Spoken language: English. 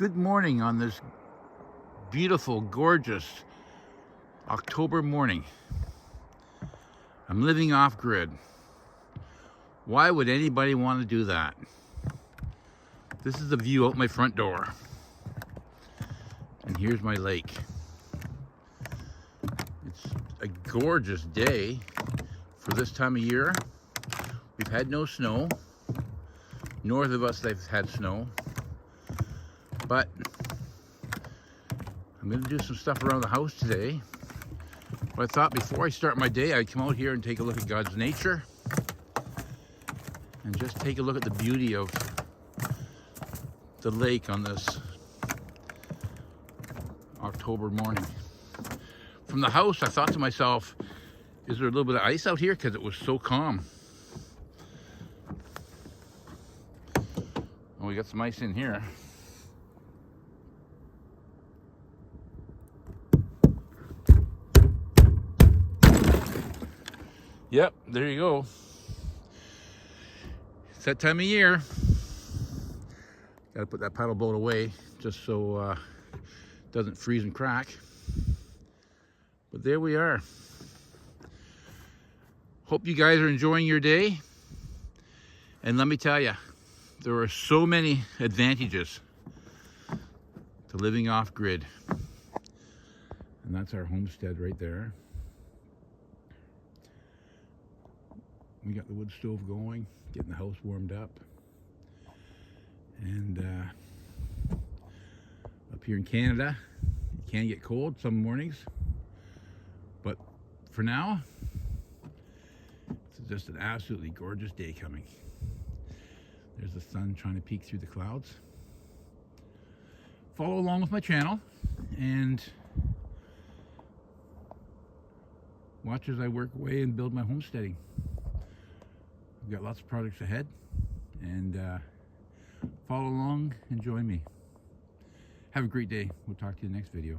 Good morning on this beautiful, gorgeous October morning. I'm living off grid. Why would anybody want to do that? This is the view out my front door. And here's my lake. It's a gorgeous day for this time of year. We've had no snow. North of us, they've had snow. But I'm going to do some stuff around the house today. But I thought before I start my day, I'd come out here and take a look at God's nature. And just take a look at the beauty of the lake on this October morning. From the house, I thought to myself, is there a little bit of ice out here? Because it was so calm. Oh, we got some ice in here. Yep, there you go. It's that time of year. Gotta put that paddle boat away just so it doesn't freeze and crack. But there we are. Hope you guys are enjoying your day. And let me tell you, there are so many advantages to living off grid. And that's our homestead right there. We got the wood stove going, getting the house warmed up. And up here in Canada, it can get cold some mornings. But for now, it's just an absolutely gorgeous day coming. There's the sun trying to peek through the clouds. Follow along with my channel and watch as I work away and build my homesteading. We've got lots of projects ahead, and follow along and join me. Have a great day. We'll talk to you in the next video.